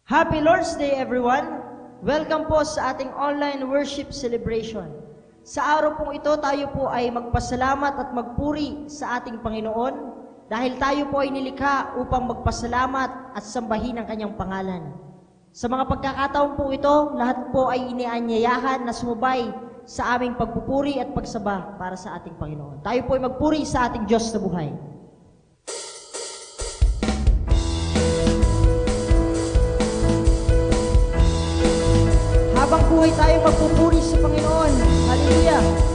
Happy Lord's Day everyone! Welcome po sa ating online worship celebration. Sa araw pong ito, tayo po ay magpasalamat at magpuri sa ating Panginoon dahil tayo po ay nilikha upang magpasalamat at sambahin ang kanyang pangalan. Sa mga pagkakataon po ito, lahat po ay inianyayahan na sumubay sa aming pagpupuri at pagsamba para sa ating Panginoon. Tayo po ay magpuri sa ating Diyos na buhay. Habang buhay tayo magpupuri sa Panginoon. Hallelujah!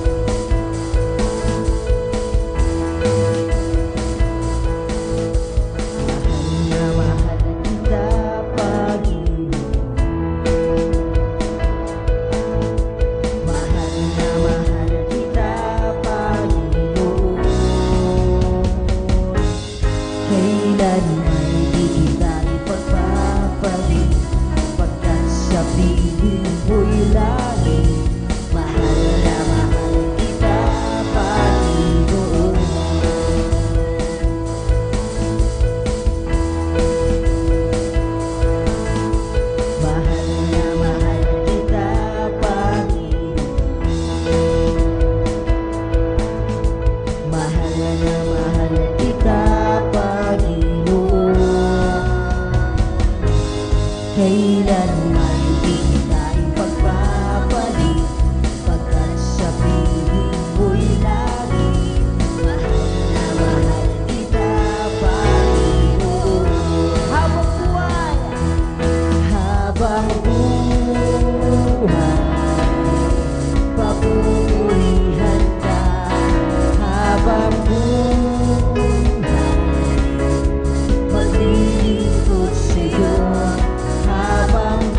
Habang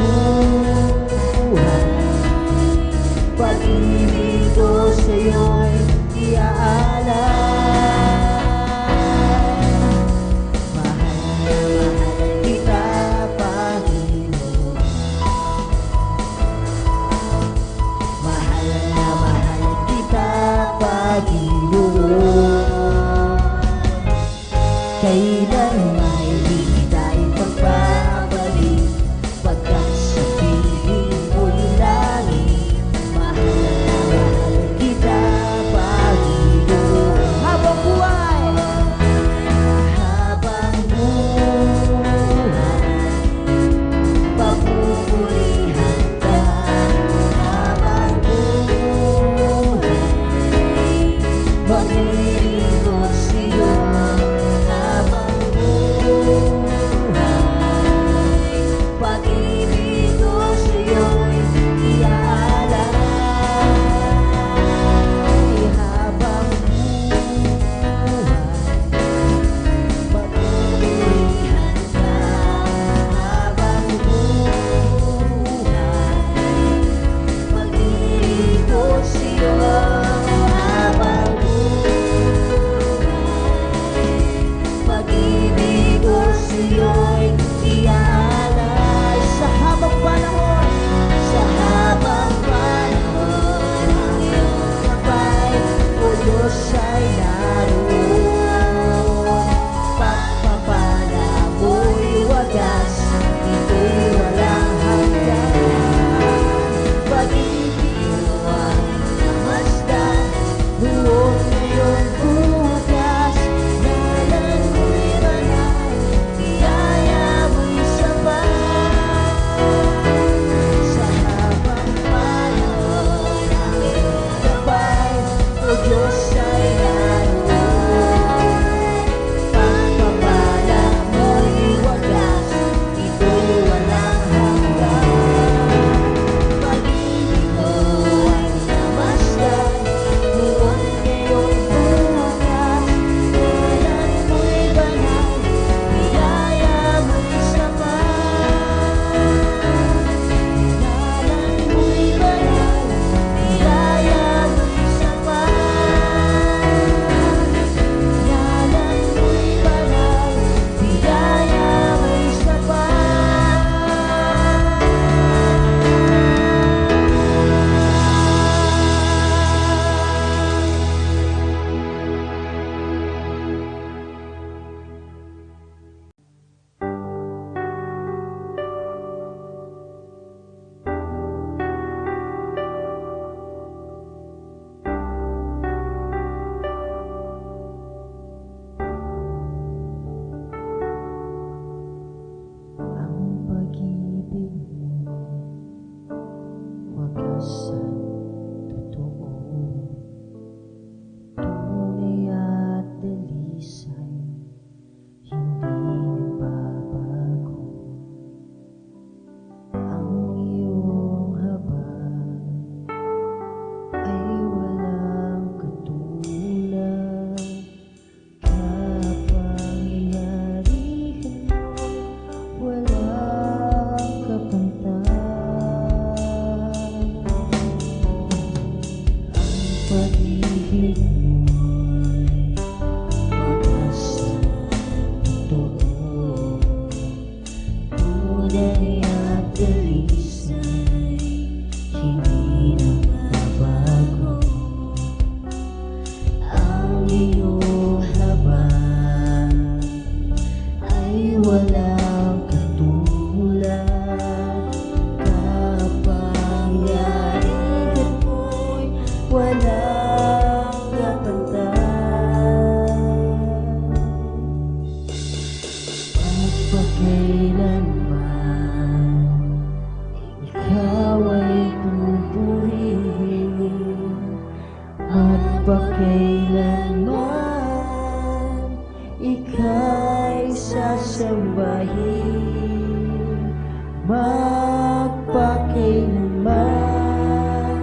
magpakailanman,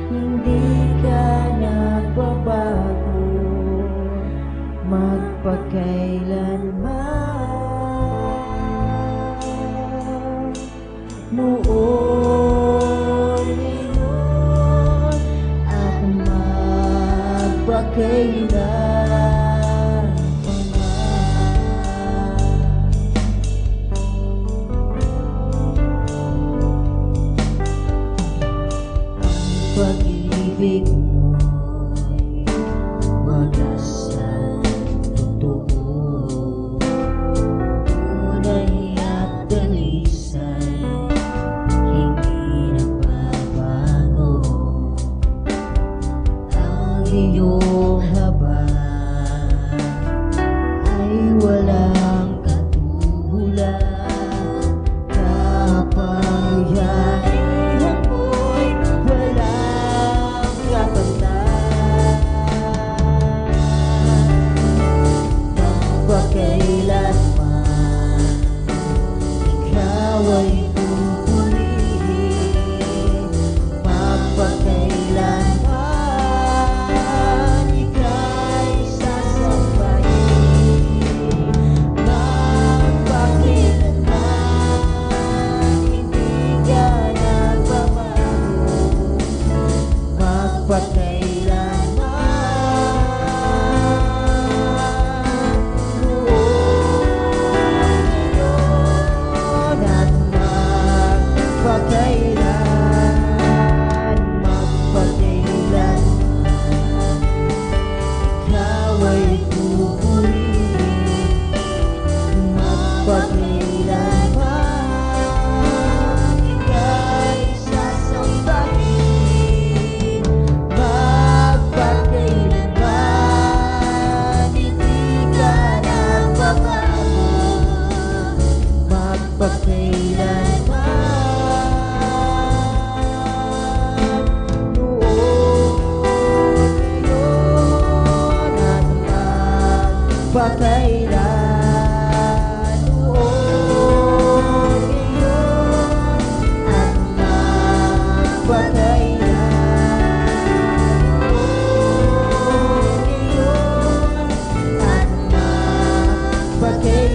hindi ka nagbabago, magpakailanman. Noon, ngayon, at magpakailanman. Pag-ibig mo'y wagas at totoo, tunay at dalisay, hindi nagbabago. Ang iyong habag ay walang katulad, kapangyarihan mo'y walang kapantay. Magpakailanman, ikaw ay pupurihin. Magpakailanman, ika'y sasambahin. Magpakailanman, hindi ka nagbabago. Magpakailanman, noon, ngayon, at magpakailan. Magpakailanman, ikaw ay pupurihin. Magpakailanman, ika'y sasambahin. Magpakailanman, hindi ka nagbabago. Magpakailanman, noon, ngayon, at magpakailan. Noon, ngayon, at magpakailan. Noon, ngayon, at magpakailan.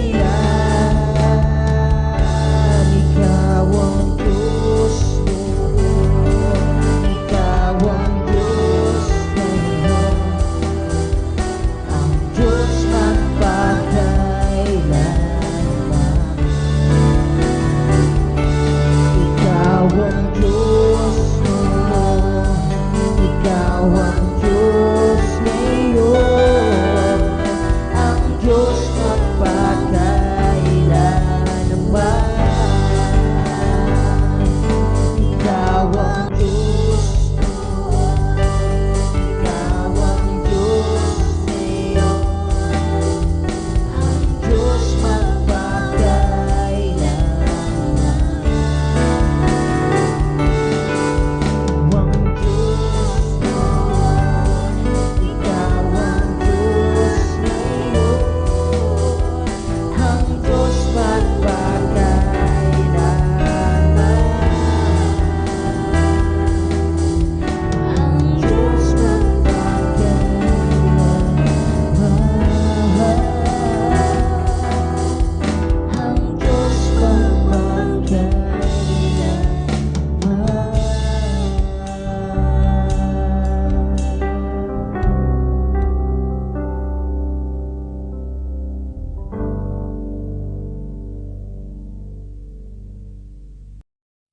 Ikaw ang Diyos noon, ikaw ang Diyos ngayon, ang Diyos magpakailanman. Ikaw ang Diyos noon, ikaw ang Diyos ngayon, ang Diyos magpakailanman. Ikaw ang Diyos noon, ikaw ang Diyos ngayon, ang Diyos magpakailanman. Ang Diyos noon, ikaw ang Diyos ngayon, ang Diyos magpakailanman. Ang Diyos magpakailanman. Ang Diyos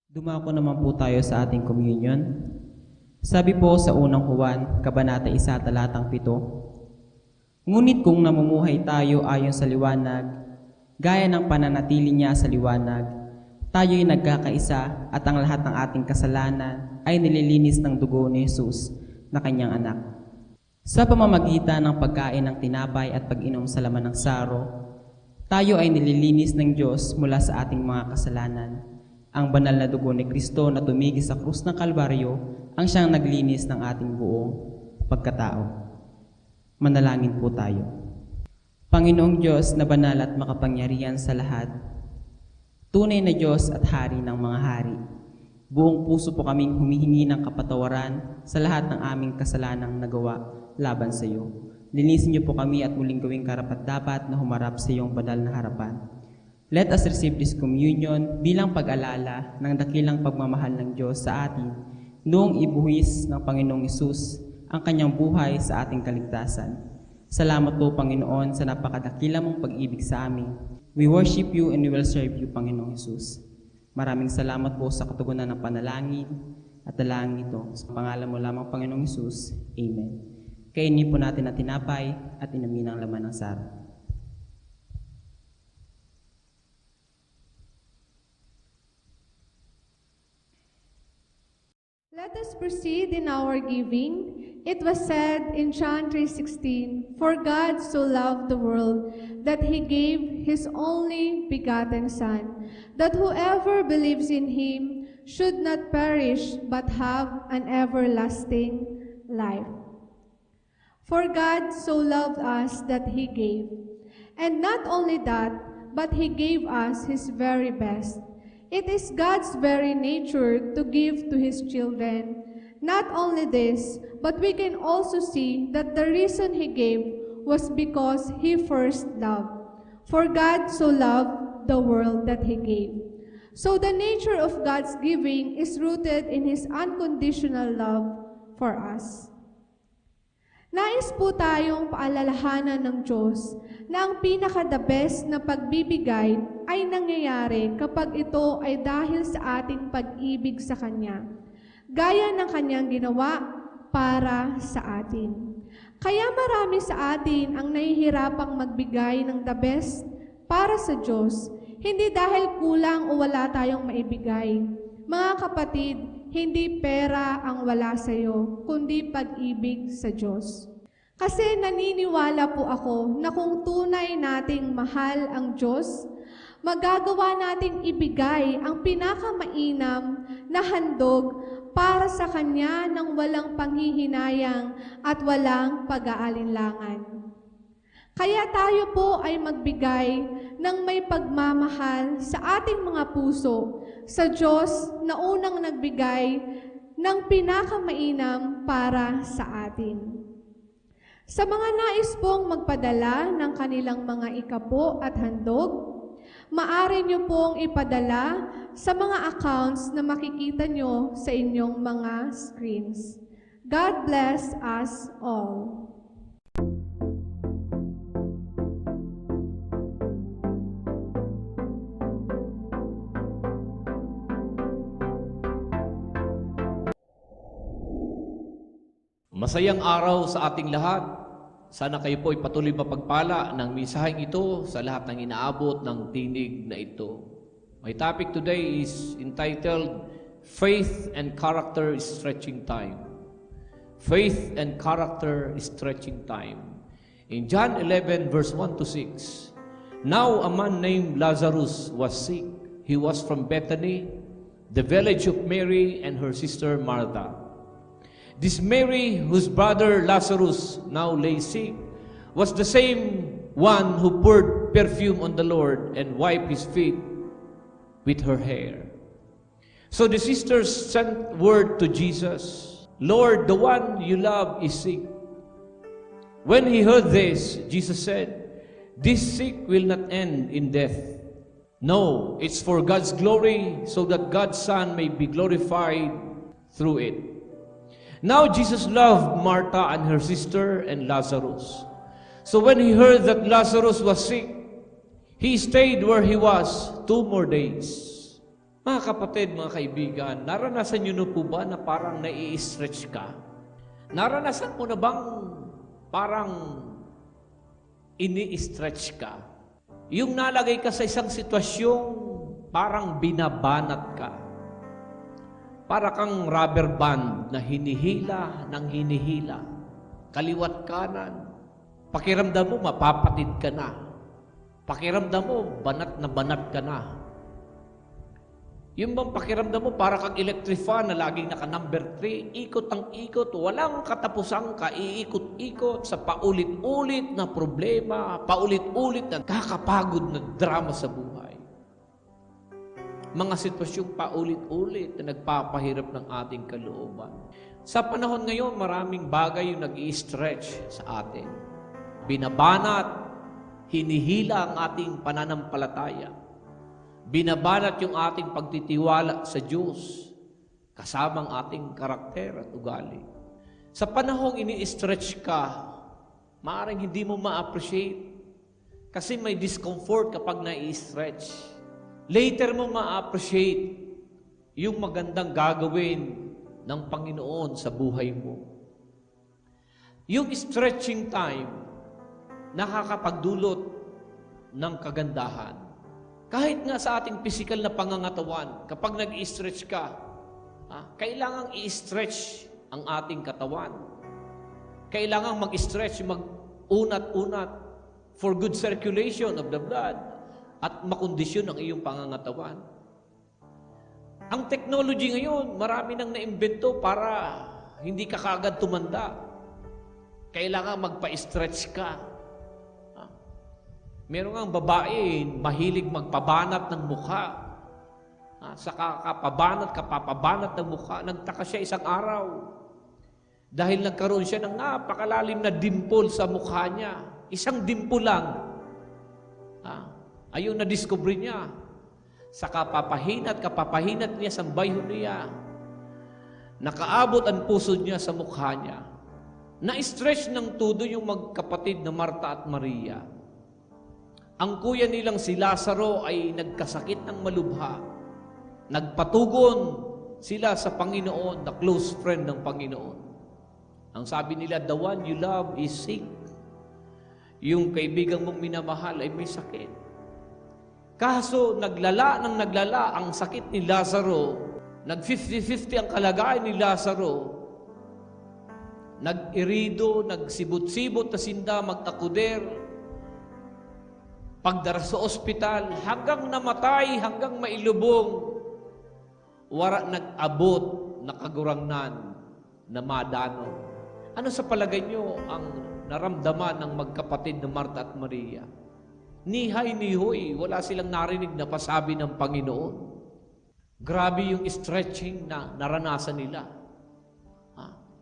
Dumako naman po tayo sa ating communion. Sabi po sa unang Juan, Kabanata 1, talatang 7, ngunit kung namumuhay tayo ayon sa liwanag, gaya ng pananatili niya sa liwanag, tayo'y nagkakaisa at ang lahat ng ating kasalanan ay nililinis ng dugo ni Jesus na kanyang anak. Sa pamamagitan ng pagkain ng tinapay at pag-inom sa laman ng saro, tayo ay nililinis ng Diyos mula sa ating mga kasalanan. Ang banal na dugo ni Kristo na tumigi sa krus ng Kalbaryo ang siyang naglinis ng ating buong pagkatao. Manalangin po tayo. Panginoong Diyos na banal at makapangyarihan sa lahat, tunay na Diyos at Hari ng mga hari. Buong puso po kaming humihingi ng kapatawaran sa lahat ng aming kasalanang nagawa laban sa iyo. Linisin niyo po kami at muling gawing karapat-dapat na humarap sa iyong banal na harapan. Let us receive this communion bilang pag-alala ng dakilang pagmamahal ng Diyos sa atin noong ibuhis ng Panginoong Hesus ang kanyang buhay sa ating kaligtasan. Salamat po, Panginoon, sa napakadakila mong pag-ibig sa amin. We worship you and we will serve you, Panginoong Hesus. Maraming salamat po sa katugunan ng panalangin at dalangin ito. Sa pangalan mo lamang, Panginoong Hesus. Amen. Kainin po natin ang tinapay at inamin ang laman ng sarap. Let us proceed in our giving. It was said in John 3:16, "For God so loved the world that He gave His only begotten Son, that whoever believes in Him should not perish but have an everlasting life." For God so loved us that He gave. And not only that, but He gave us His very best. It is God's very nature to give to His children. Not only this, but we can also see that the reason He gave was because He first loved. For God so loved the world that He gave. So the nature of God's giving is rooted in His unconditional love for us. Nais po tayong paalalahanan ng Diyos na ang pinaka-the best na pagbibigay ay nangyayari kapag ito ay dahil sa ating pag-ibig sa Kanya, gaya ng Kanyang ginawa para sa atin. Kaya marami sa atin ang nahihirapang magbigay ng the best para sa Diyos, hindi dahil kulang o wala tayong maibigay. Mga kapatid, hindi pera ang wala sa iyo, kundi pag-ibig sa Diyos. Kasi naniniwala po ako na kung tunay nating mahal ang Diyos, magagawa nating ibigay ang pinakamainam na handog para sa Kanya ng walang panghihinayang at walang pag-aalinlangan. Kaya tayo po ay magbigay ng may pagmamahal sa ating mga puso sa Diyos na unang nagbigay ng pinakamainam para sa atin. Sa mga nais pong magpadala ng kanilang mga ikapo at handog, maaari niyo pong ipadala sa mga accounts na makikita niyo sa inyong mga screens. God bless us all. Masayang araw sa ating lahat. Sana kayo po ay patuloy mapagpala ng misaheng ito sa lahat ng inaabot ng tinig na ito. My topic today is entitled, Faith and Character is Stretching Time. Faith and Character is Stretching Time. In John 11 verse 1 to 6, "Now a man named Lazarus was sick. He was from Bethany, the village of Mary and her sister Martha. This Mary, whose brother Lazarus now lay sick, was the same one who poured perfume on the Lord and wiped His feet with her hair. So the sisters sent word to Jesus, 'Lord, the one you love is sick.' When He heard this, Jesus said, 'This sick will not end in death. No, it's for God's glory, so that God's Son may be glorified through it.' Now Jesus loved Martha and her sister and Lazarus. So when He heard that Lazarus was sick, He stayed where he was 2 more days." Mga kapatid, mga kaibigan, naranasan niyo na po ba na parang nai-stretch ka? Naranasan mo na bang parang ini-stretch ka? Yung nalagay ka sa isang sitwasyong parang binabanat ka. Para kang rubber band na hinihila ng hinihila. Kaliwat kanan. Pakiramdam mo, mapapatid ka na. Pakiramdam mo, banat ka na. Yung bang pakiramdam mo, para kang electric fan na laging naka number 3, ikot ang ikot, walang katapusang kaiikot-ikot sa paulit-ulit na problema, paulit-ulit na kakapagod na drama sa buhay. mga sitwasyong paulit-ulit na nagpapahirap ng ating kalooban. Sa panahon ngayon, maraming bagay yung nag-i-stretch sa atin. Binabanat, hinihila ang ating pananampalataya. Binabanat yung ating pagtitiwala sa Diyos, kasama ang ating karakter at ugali. Sa panahong ini-stretch ka, maaaring hindi mo ma-appreciate kasi may discomfort kapag na-i-stretch. Later mo ma-appreciate yung magandang gagawin ng Panginoon sa buhay mo. Yung stretching time, nakakapagdulot ng kagandahan. Kahit nga sa ating physical na pangangatawan, kapag nag-i-stretch ka, kailangang i-stretch ang ating katawan. Kailangang mag-stretch, mag-unat-unat for good circulation of the blood at makondisyon ang iyong pangangatawan. Ang technology ngayon, marami nang naimbento para hindi ka kaagad tumanda. Kailangan magpa-stretch ka. Meron ang babae, mahilig magpabanat ng mukha. Sa kapabanat ng mukha. Nagtaka siya isang araw. Dahil nagkaroon siya ng napakalalim na dimple sa mukha niya. Isang dimple lang. Ayun na-discover niya. Sa kapapahinat niya sa bayhon niya. Nakaabot ang puso niya sa mukha niya. Na-stretch ng todo yung magkapatid na Marta at Maria. Ang kuya nilang si Lazaro ay nagkasakit ng malubha. Nagpatugon sila sa Panginoon, the close friend ng Panginoon. Ang sabi nila, the one you love is sick. Yung kaibigan mong minamahal ay may sakit. Kaso naglala ang sakit ni Lazaro. Nag-50-50 ang kalagayan ni Lazaro. Nag-irido, nagsibot-sibot na sinda, mag-akuder. Pagdara sa ospital, hanggang namatay, hanggang mailubong, wala nag-abot na kagurangnan na madano. Ano sa palagay nyo ang naramdaman ng magkapatid na Marta at Maria? Nihay nihoy, wala silang narinig na pasabi ng Panginoon. Grabe yung stretching na naranasan nila.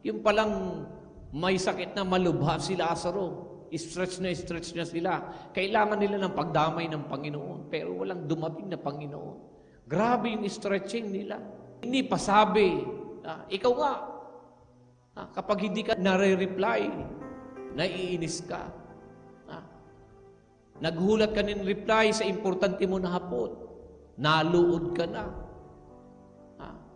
Yung palang may sakit na malubha si Lazaro, stretch na sila. Kailangan nila ng pagdamay ng Panginoon, pero walang dumating na Panginoon. Grabe yung stretching nila. Hindi pasabi. Ikaw nga, kapag hindi ka nare-reply, naiinis ka. Naghulat ka ng reply sa importante mo na hapon. Naluod ka na.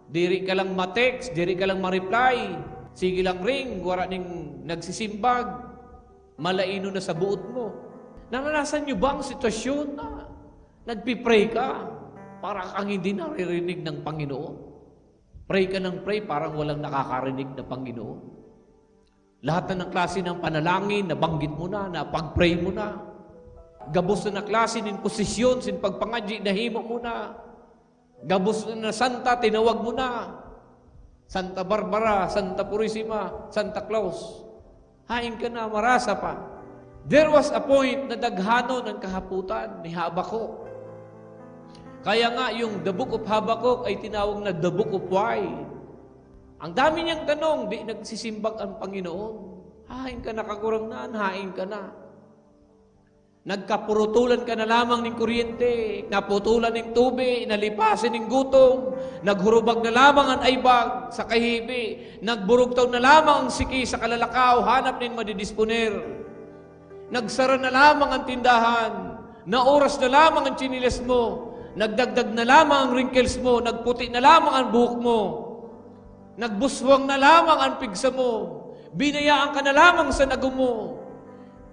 Diri ka lang ma-text, diri ka lang ma-reply. Sige lang ring, wala ning nagsisimbag. Malaino na sa buot mo. Naranasan nyo ba ang sitwasyon na nagpipray ka para kang hindi naririnig ng Panginoon? Pray ka ng pray, parang walang nakakarinig na Panginoon. Lahat na ng klase ng panalangin, nabanggit mo na pag-pray mo na. Gabos na klase ng posisyon, sin pagpangadji, nahimo mo na. Gabos na santa, tinawag mo na. Santa Barbara, Santa Purisima, Santa Claus. Hain ka na, marasa pa. There was a point na daghano ng kahaputan ni Habakuk. Kaya nga yung the book of Habakuk ay tinawag na the book of why. Ang dami niyang tanong, di nagsisimbag ang Panginoon. Hain ka na kagurangnan, hain ka na. Nagkapurutulan ka na lamang ng kuryente, naputulan ng tubig, nalipasin ng gutom, naghurubag na lamang ang aybag sa kahibi, nagburugtaw na lamang ang siki sa kalalakaw, hanap ng madidisponer. Nagsara na lamang ang tindahan, nauras na lamang ang chiniles mo, nagdagdag na lamang ang wrinkles mo, nagputi na lamang ang buhok mo, nagbuswang na lamang ang pigsa mo, binayaan ka na lamang sa nagum mo.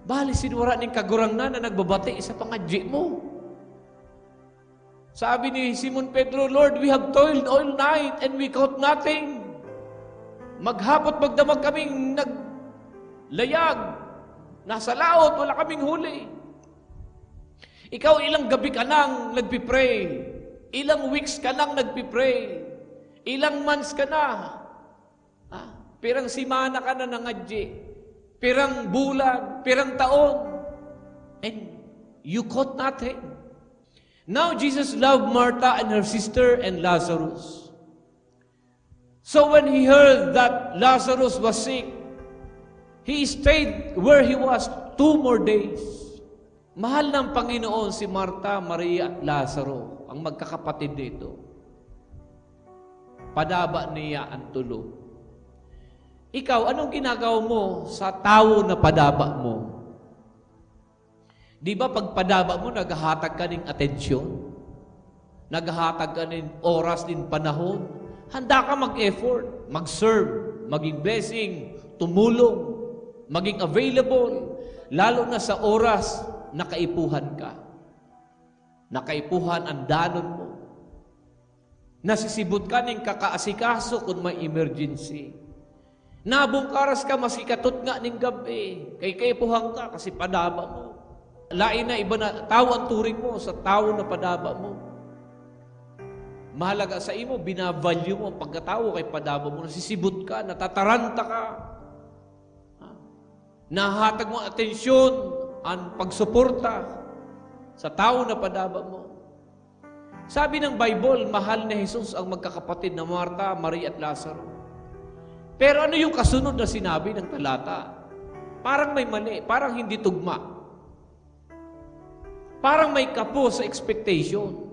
Bali, sinura ng kagurangnan na nagbabati sa pangadji mo. Sabi ni Simon Pedro, Lord, we have toiled all night and we caught nothing. Maghapot magdamag kaming naglayag. Nasa laot, wala kaming huli. Ikaw ilang gabi ka nang nagpipray. Ilang weeks ka nang nagpipray. Ilang months ka na. Pirang simana ka na nangadji. Pirang bulan, pirang taon, and you caught nothing. Now Jesus loved Martha and her sister and Lazarus. So when he heard that Lazarus was sick, he stayed where he was 2 more days. Mahal ng Panginoon si Martha, Maria at Lazaro, ang magkakapatid dito. Padaba niya ang tulog. Ikaw, anong ginagawa mo sa tao na padaba mo? Di ba pag padaba mo, naghahatag ka ng atensyon? Naghahatag ka ng oras, din panahon? Handa ka mag-effort, mag-serve, maging blessing, tumulong, maging available, lalo na sa oras na kaipuhan ka. Nakaipuhan ang danon mo. Nasisibot ka ng kakaasikaso kung may emergency. Nabungkaras ka, masikatot nga ng gabi. Kay kaipuhan ka kasi padaba mo. Lain na iba na tao ang turing mo sa tao na padaba mo. Mahalaga sa imo, binavalue mo ang pagkatao kay padaba mo. Nasisibot ka, natataranta ka. Nahatag mo ang atensyon, ang pagsuporta sa tao na padaba mo. Sabi ng Bible, mahal na Jesus ang magkakapatid na Martha, Maria at Lazaro. Pero ano yung kasunod na sinabi ng talata? Parang may mali, parang hindi tugma. Parang may kapo sa expectation.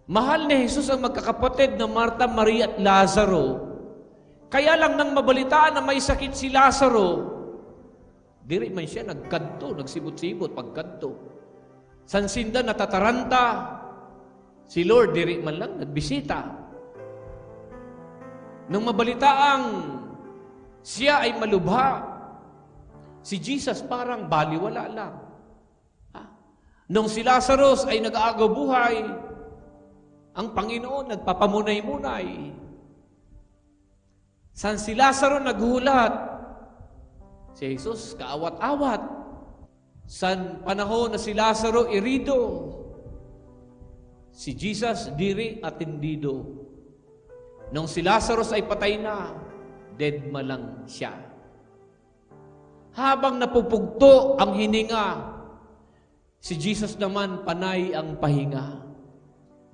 Mahal ni Jesus ang magkakapatid na Martha, Maria at Lazaro. Kaya lang nang mabalitaan na may sakit si Lazaro, diri man siya nagkanto, nagsibot-sibot pagkanto. Sansinda natataranta. Si Lord diri man lang nagbisita. Nung mabalitaang siya ay malubha, si Jesus parang baliwala lang. Nung si Lazarus ay nag-aagaw buhay, ang Panginoon nagpapamunay-munay. San si Lazaro naghulat, si Jesus kaawat-awat. San panahon na si Lazaro irido, si Jesus diri atendido. Nung si Lazarus ay patay na, dead ma lang siya. Habang napupugto ang hininga, si Jesus naman panay ang pahinga.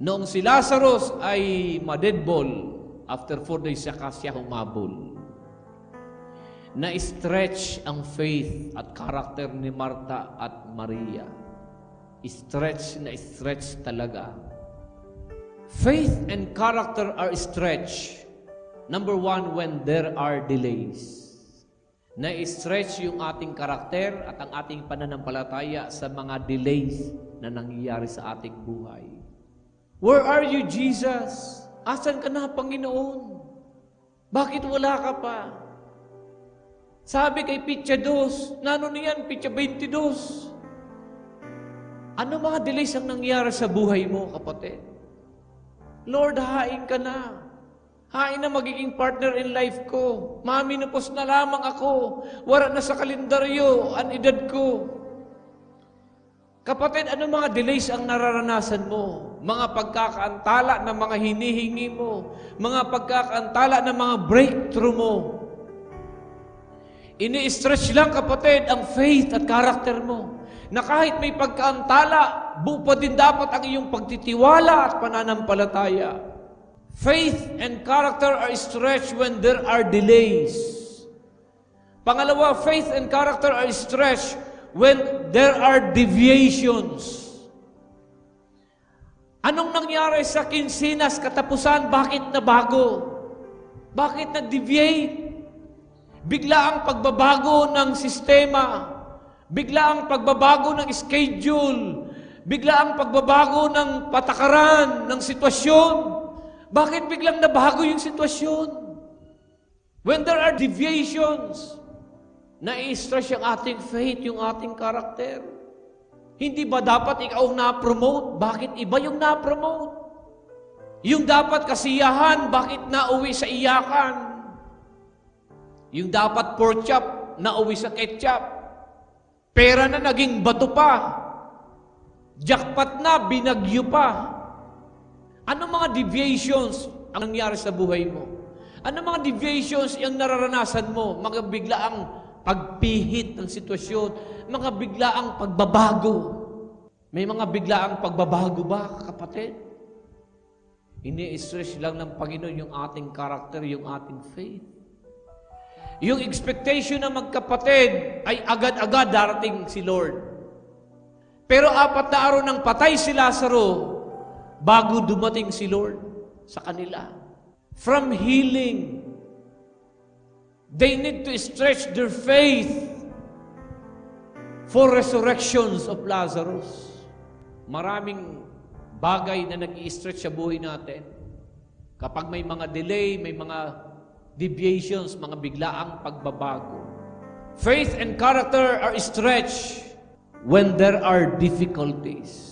Noong si Lazarus ay ma-deadball, after 4 days siya humabol. Na-stretch ang faith at karakter ni Martha at Maria. Stretch na stretch talaga. Faith and character are stretched. Number 1, when there are delays. Na-stretch yung ating karakter at ang ating pananampalataya sa mga delays na nangyayari sa ating buhay. Where are you, Jesus? Asan ka na, Panginoon? Bakit wala ka pa? Sabi kay Pitya 2, nano niyan, Pitya 22. Ano mga delays ang nangyayari sa buhay mo, kapatid? Lord, hain ka na. Hain na magiging partner in life ko. Maminupos na lamang ako. Wala na sa kalendaryo ang edad ko. Kapatid, ano mga delays ang nararanasan mo? Mga pagkakaantala ng mga hinihingi mo. Mga pagkakaantala ng mga breakthrough mo. Ini-stretch lang, kapatid, ang faith at karakter mo. Na kahit may pagkaantala, buo pa din dapat ang iyong pagtitiwala at pananampalataya. Faith and character are stretched when there are delays. Pangalawa, faith and character are stretched when there are deviations. Anong nangyari sa kinsinas katapusan? Bakit nabago? Bakit nag-deviate? Bigla ang pagbabago ng sistema. Bigla ang pagbabago ng schedule. Bigla ang pagbabago ng patakaran, ng sitwasyon. Bakit biglang nabago yung sitwasyon? When there are deviations, na-i-stress yung ating faith, yung ating karakter. Hindi ba dapat ikaw na-promote? Bakit iba yung na-promote? Yung dapat kasiyahan, bakit nauwi sa iyakan? Yung dapat pork chop, nauwi sa ketchup. Pera na naging bato pa. Jackpot na, binagyo pa. Ano mga deviations ang nangyari sa buhay mo? Ano mga deviations ang nararanasan mo? Mga biglaang pagpihit ng sitwasyon, mga biglaang pagbabago. May mga biglaang pagbabago ba, kapatid? Ini-stretch lang ng Panginoon yung ating karakter, yung ating faith. Yung expectation na magkapatid ay agad-agad darating si Lord. Pero 4 na araw nang patay si Lazaro bago dumating si Lord sa kanila. From healing, they need to stretch their faith for resurrections of Lazarus. Maraming bagay na nag-i-stretch sa buhay natin. Kapag may mga delay, may mga deviations, mga biglaang pagbabago. Faith and character are stretched when there are difficulties.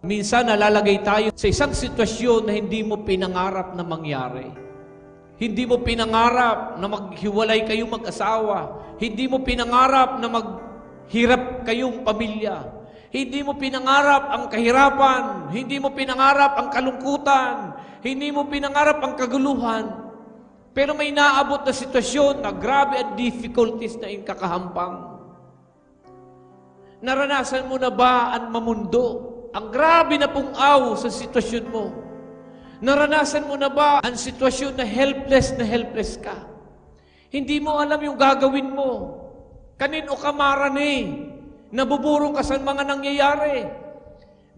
Minsan nalalagay tayo sa isang sitwasyon na hindi mo pinangarap na mangyari. Hindi mo pinangarap na maghiwalay kayong mag-asawa. Hindi mo pinangarap na maghirap kayong pamilya. Hindi mo pinangarap ang kahirapan. Hindi mo pinangarap ang kalungkutan. Hindi mo pinangarap ang kaguluhan. Pero may naabot na sitwasyon na grabe at difficulties na iyong kakahampang. Naranasan mo na ba ang mamundo? Ang grabe na pungaw sa sitwasyon mo. Naranasan mo na ba ang sitwasyon na helpless ka? Hindi mo alam yung gagawin mo. Kanino ka marani? Nabuburong ka sa mga nangyayari.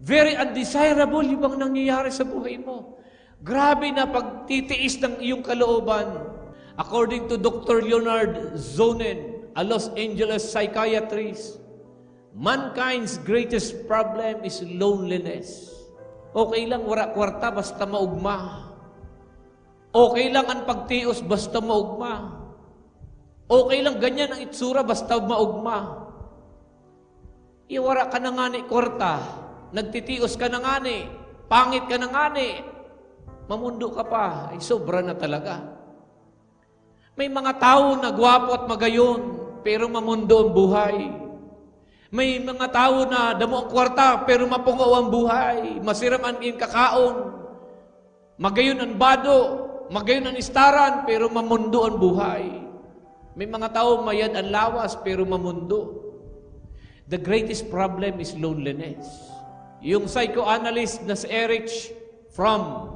Very undesirable yung mga nangyayari sa buhay mo. Grabe na pagtitiis ng iyong kalooban. According to Dr. Leonard Zonen, a Los Angeles psychiatrist, mankind's greatest problem is loneliness. Okay lang wala kwarta basta maugma. Okay lang ang pagtios basta maugma. Okay lang ganyan ang itsura basta maugma. Iwara ka na nga ni kwarta, nagtitios ka na nga ni, pangit ka na nga ni, mamundo ka pa, ay sobra na talaga. May mga tao na gwapo at magayon, pero mamundo ang buhay. May mga tao na damo ang kwarta, pero mapungaw ang buhay. Masiram ang iyong kakaon. Magayon ang bado, magayon ang istaran, pero mamundo ang buhay. May mga tao mayad ang lawas, pero mamundo. The greatest problem is loneliness. Yung psychoanalyst na si Erich Fromm,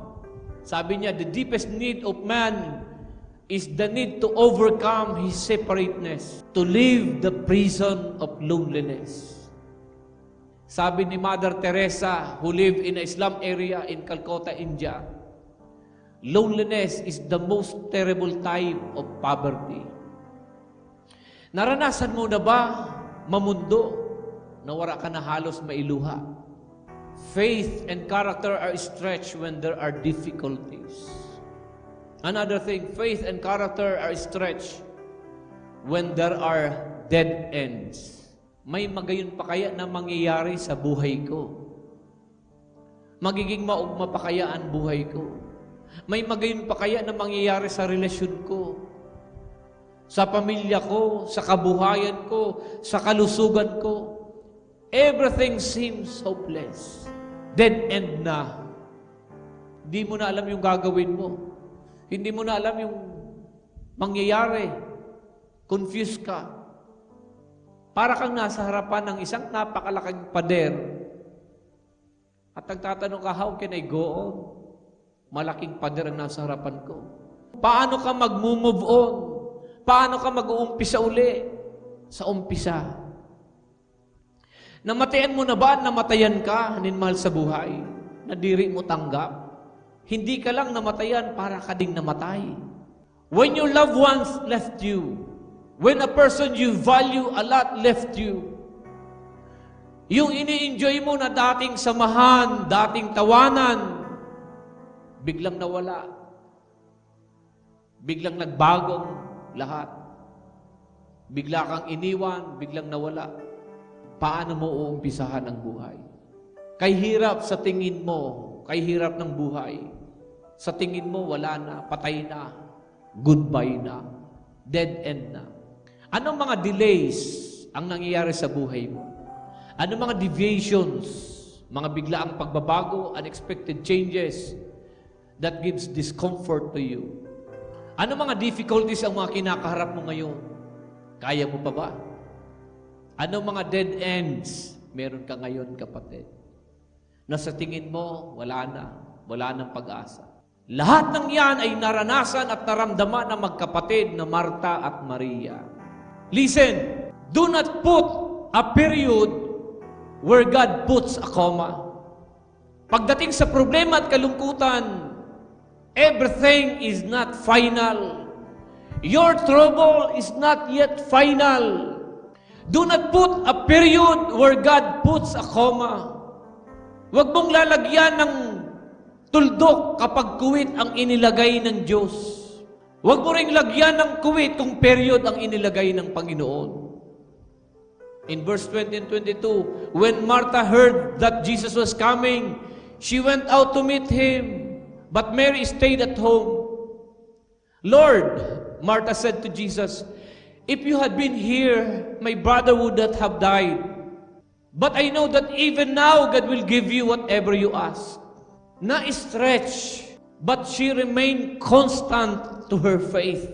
sabi niya, the deepest need of man is the need to overcome his separateness, to leave the prison of loneliness. Sabi ni Mother Teresa, who lived in a slum area in Calcutta, India, loneliness is the most terrible type of poverty. Naranasan mo na ba mamundo na wala ka na halos mailuha? Faith and character are stretched when there are difficulties. Another thing, faith and character are stretched when there are dead ends. May magayon pa kaya na mangyayari sa buhay ko? Magiging maugma pa kaya ang buhay ko? May magayon pa kaya na mangyayari sa relasyon ko? Sa pamilya ko, sa kabuhayan ko, sa kalusugan ko? Everything seems hopeless. Dead end na. Hindi mo na alam yung gagawin mo. Hindi mo na alam yung mangyayari. Confused ka. Para kang nasa harapan ng isang napakalaking pader. At nagtatanong ka, how can I go on? Malaking pader ang nasa harapan ko. Paano ka mag-move on? Paano ka mag-uumpisa uli? Sa umpisa. Namatayan mo na ba? Namatayan ka, haninmahal sa buhay, na diri mo tanggap? Hindi ka lang namatayan para ka ding namatay. When your loved ones left you, when a person you value a lot left you, yung ini-enjoy mo na dating samahan, dating tawanan, biglang nawala. Biglang nagbagong lahat. Bigla kang iniwan, biglang nawala. Paano mo uumpisahan ang buhay? Kay hirap sa tingin mo, kay hirap ng buhay. Sa tingin mo, wala na, patay na, goodbye na, dead end na. Anong mga delays ang nangyayari sa buhay mo? Anong mga deviations, mga biglaang pagbabago, unexpected changes that gives discomfort to you? Anong mga difficulties ang mga kinakaharap mo ngayon? Kaya mo pa ba? Anong mga dead ends meron ka ngayon, kapatid, na sa tingin mo, wala nang pag-asa. Lahat ng yan ay naranasan at naramdaman ng magkapatid na Marta at Maria. Listen, do not put a period where God puts a comma. Pagdating sa problema at kalungkutan, everything is not final. Your trouble is not yet final. Do not put a period where God puts a comma. Huwag mong lalagyan ng tuldok kapag kuwit ang inilagay ng Diyos. Huwag mo ring lagyan ng kuwit kung period ang inilagay ng Panginoon. In verse 20 and 22, when Martha heard that Jesus was coming, she went out to meet him, but Mary stayed at home. Lord, Martha said to Jesus, if you had been here, my brother would not have died. But I know that even now God will give you whatever you ask. Na-stretch, but she remained constant to her faith.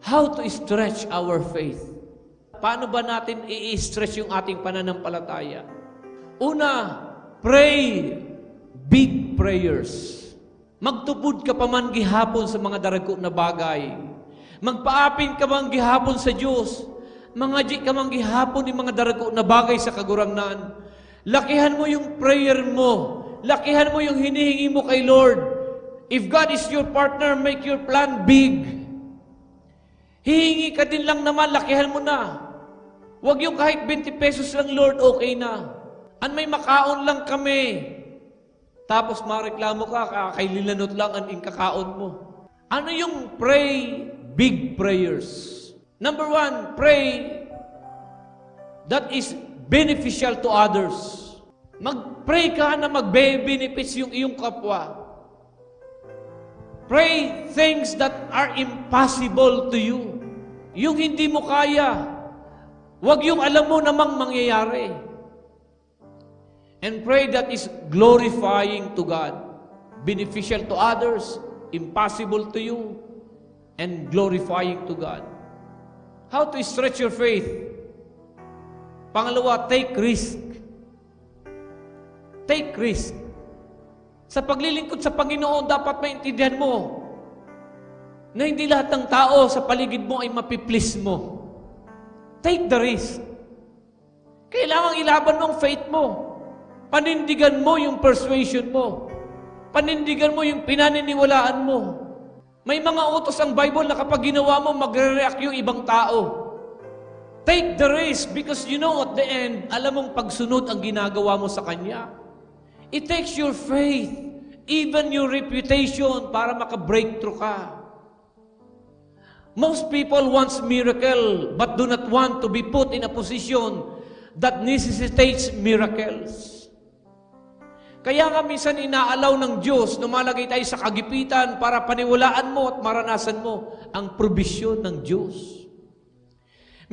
How to stretch our faith? Paano ba natin i-stretch yung ating pananampalataya? Una, pray big prayers. Magtupod ka pa man gihapon sa mga darago na bagay. Magpaapin ka man gihapon sa Diyos. Mangadji ka man gihapon yung mga darago na bagay sa kagurangnan. Lakihan mo yung prayer mo. Lakihan mo yung hinihingi mo kay Lord. If God is your partner, make your plan big. Hihingi ka din lang naman, lakihan mo na. Huwag yung kahit 20 pesos lang, Lord, okay na. An may makaon lang kami. Tapos mareklamo ka, kay lilanot lang ang kakaon mo. Ano yung pray big prayers? Number 1, pray that is beneficial to others. Mag-pray ka na magbe-benefits yung iyong kapwa. Pray things that are impossible to you. Yung hindi mo kaya, huwag yung alam mo namang mangyayari. And pray that is glorifying to God, beneficial to others, impossible to you, and glorifying to God. How to stretch your faith? Pangalawa, take risk. Take risk. Sa paglilingkod sa Panginoon, dapat maintindihan mo na hindi lahat ng tao sa paligid mo ay mapiplease mo. Take the risk. Kailangang ilaban mo ang faith mo. Panindigan mo yung persuasion mo. Panindigan mo yung pinaniniwalaan mo. May mga utos ang Bible na kapag ginawa mo, magre-react yung ibang tao. Take the risk because you know at the end, alam mong pagsunod ang ginagawa mo sa Kanya. It takes your faith, even your reputation, para maka-breakthrough ka. Most people want miracle, but do not want to be put in a position that necessitates miracles. Kaya nga minsan inaalaw ng Diyos, lumalagay tayo sa kagipitan para paniwalaan mo at maranasan mo ang probisyon ng Diyos.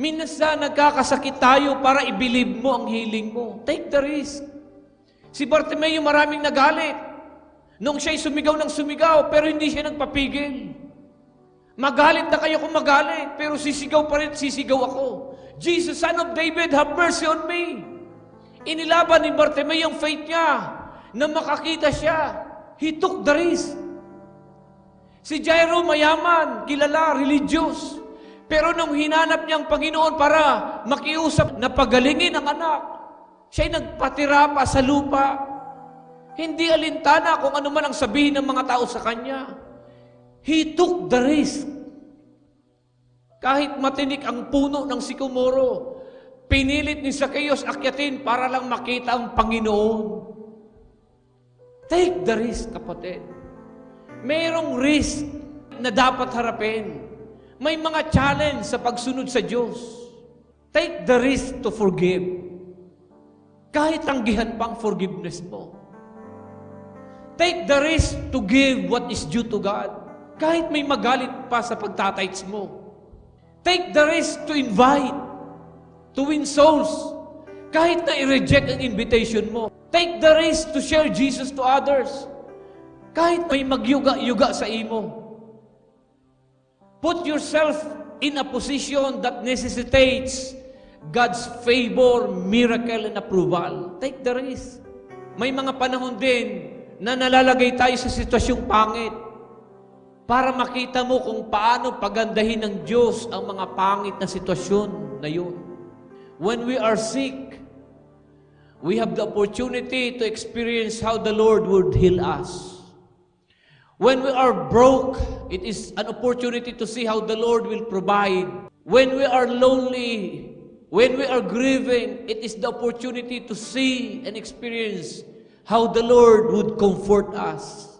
Minsan nagkakasakit tayo para i-believe mo ang healing mo. Take the risk. Si Bartimeo maraming nagalit. Nung siya'y sumigaw ng sumigaw, pero hindi siya nagpapigil. Magalit na kayo kung magalit, pero sisigaw pa rin, sisigaw ako. Jesus, Son of David, have mercy on me. Inilaban ni Bartimeo ang faith niya na makakita siya. He took the risk. Si Jairo mayaman, kilala, religious. Pero nung hinanap niya ang Panginoon para makiusap na pagalingin ang anak, siya'y nagpatira pa sa lupa. Hindi alintana kung ano man ang sabihin ng mga tao sa kanya. He took the risk. Kahit matinik ang puno ng sikomoro, pinilit ni Zacchaeus akyatin para lang makita ang Panginoon. Take the risk, kapatid. Mayroong risk na dapat harapin. May mga challenge sa pagsunod sa Diyos. Take the risk to forgive. Kahit tanggihan pang forgiveness mo. Take the risk to give what is due to God. Kahit may magalit pa sa pagtatights mo. Take the risk to invite, to win souls. Kahit na i-reject ang invitation mo. Take the risk to share Jesus to others. Kahit may magyuga-yuga sa imo. Put yourself in a position that necessitates God's favor, miracle, and approval. Take the risk. May mga panahon din na nalalagay tayo sa sitwasyong pangit para makita mo kung paano pagandahin ng Diyos ang mga pangit na sitwasyon na yun. When we are sick, we have the opportunity to experience how the Lord would heal us. When we are broke, it is an opportunity to see how the Lord will provide. When we are lonely, when we are grieving, it is the opportunity to see and experience how the Lord would comfort us.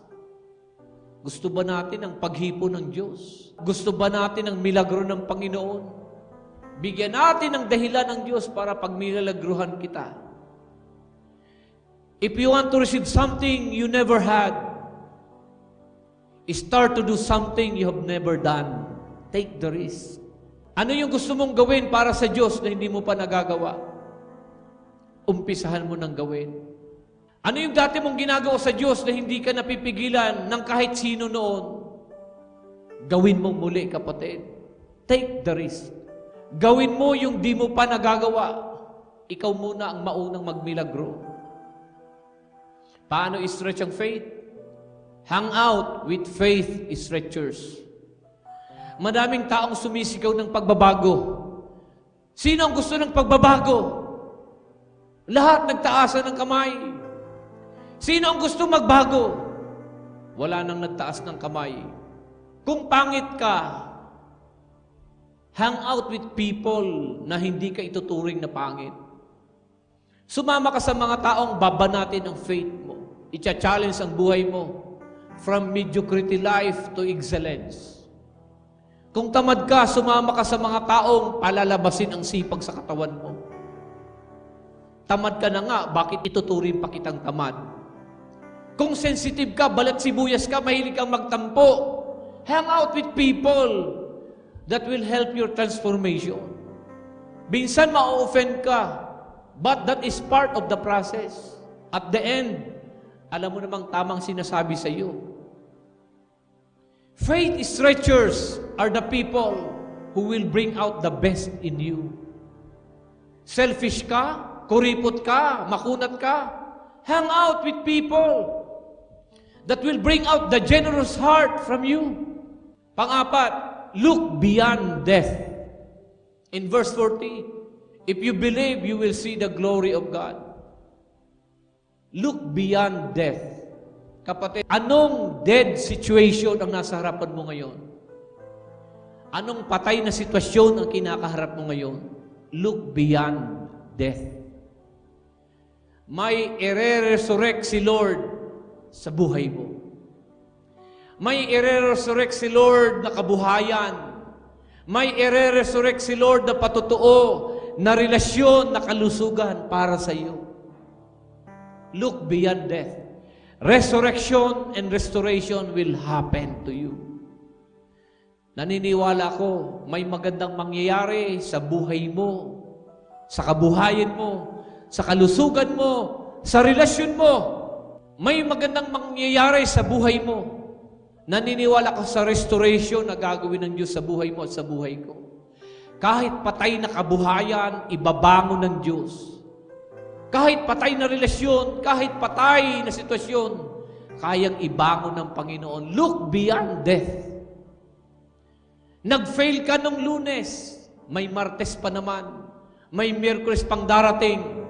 Gusto ba natin ang paghipo ng Diyos? Gusto ba natin ang milagro ng Panginoon? Bigyan natin ang dahilan ng Diyos para pagmilagruhan kita. If you want to receive something you never had, start to do something you have never done. Take the risk. Ano yung gusto mong gawin para sa Diyos na hindi mo pa nagagawa? Umpisahan mo nang gawin. Ano yung dati mong ginagawa sa Diyos na hindi ka napipigilan ng kahit sino noon? Gawin mong muli, kapatid. Take the risk. Gawin mo yung di mo pa nagagawa. Ikaw muna ang maunang magmilagro. Paano i-stretch ang faith? Hang out with faith stretchers. Madaming taong sumisigaw ng pagbabago. Sino ang gusto ng pagbabago? Lahat nagtaasan ng kamay. Sino ang gusto magbago? Wala nang nagtaas ng kamay. Kung pangit ka, hang out with people na hindi ka ituturing na pangit. Sumama ka sa mga taong babanatin ang faith mo. Icha-challenge ang buhay mo from mediocrity life to excellence. Kung tamad ka, sumama ka sa mga taong palalabasin ang sipag sa katawan mo. Tamad ka na nga, bakit ituturing pa kitang tamad? Kung sensitive ka, balat sibuyas ka, mahilig kang magtampo, hang out with people that will help your transformation. Minsan ma-offend ka, but that is part of the process. At the end, alam mo namang tamang sinasabi sa iyo. Faith stretchers are the people who will bring out the best in you. Selfish ka, kuripot ka, makunat ka, hang out with people that will bring out the generous heart from you. Pang-apat, look beyond death. In verse 40, if you believe, you will see the glory of God. Look beyond death. Kapatid, anong dead situation ang nasa harapan mo ngayon? Anong patay na sitwasyon ang kinakaharap mo ngayon? Look beyond death. May ire-resurrect si Lord sa buhay mo. May ire-resurrect si Lord na kabuhayan. May ire-resurrect si Lord na patotoo, na relasyon, na kalusugan para sa iyo. Look beyond death. Resurrection and restoration will happen to you. Naniniwala ko, may magandang mangyayari sa buhay mo, sa kabuhayan mo, sa kalusugan mo, sa relasyon mo. May magandang mangyayari sa buhay mo. Naniniwala ko sa restoration na gagawin ng Diyos sa buhay mo at sa buhay ko. Kahit patay na kabuhayan, ibabangon ng Diyos. Kahit patay na relasyon, kahit patay na sitwasyon, kayang ibangon ng Panginoon. Look beyond death. Nag-fail ka nung Lunes, may Martes pa naman, may Miyerkules pang darating.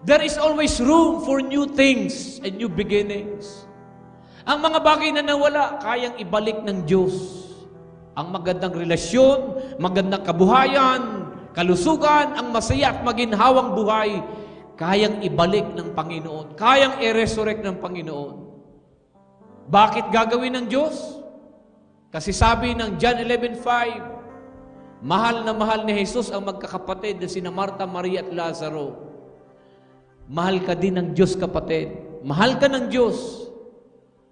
There is always room for new things and new beginnings. Ang mga bagay na nawala, kayang ibalik ng Diyos. Ang magandang relasyon, magandang kabuhayan, kalusugan, ang masaya at maginhawang buhay, kayang ibalik ng Panginoon. Kayang i-resurrect ng Panginoon. Bakit gagawin ng Diyos? Kasi sabi ng John 11:5, mahal na mahal ni Jesus ang magkakapatid na sina Marta, Maria at Lazaro. Mahal ka din ng Diyos, kapatid. Mahal ka ng Diyos.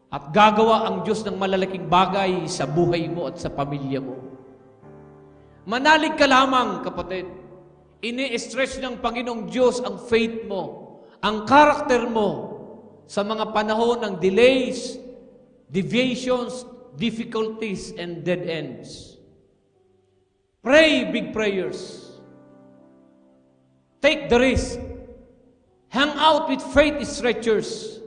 At gagawa ang Diyos ng malalaking bagay sa buhay mo at sa pamilya mo. Manalig ka lamang, kapatid. Ini-stretch ng Panginoong Diyos ang faith mo, ang karakter mo sa mga panahon ng delays, deviations, difficulties, and dead ends. Pray big prayers. Take the risk. Hang out with faith stretchers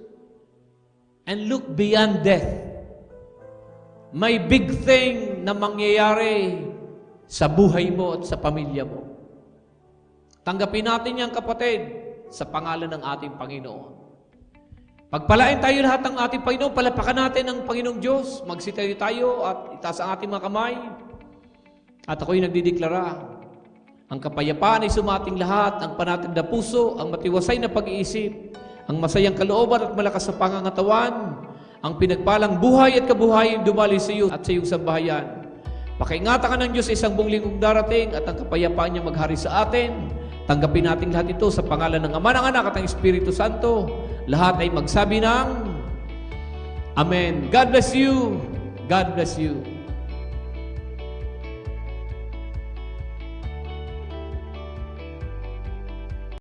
and look beyond death. May big thing na mangyayari sa buhay mo at sa pamilya mo. Tanggapin natin yan, kapatid, sa pangalan ng ating Panginoon. Pagpalain tayo lahat ng ating Panginoon, palapakan natin ang Panginoong Diyos, magsitayo tayo at itaas ang ating mga kamay. At ako'y nagdideklara, ang kapayapaan ay sumating lahat, ang panatag na puso, ang matiwasay na pag-iisip, ang masayang kalooban at malakas na pangangatawan, ang pinagpalang buhay at kabuhayan dumali sa iyo at sa iyong sambahayan. Pakaingatan ka ng Diyos sa isang buong linggong darating at ang kapayapaan niya maghari sa atin. Tanggapin natin lahat ito sa pangalan ng Ama, ng Anak at ng Espiritu Santo. Lahat ay magsabi ng Amen. God bless you. God bless you.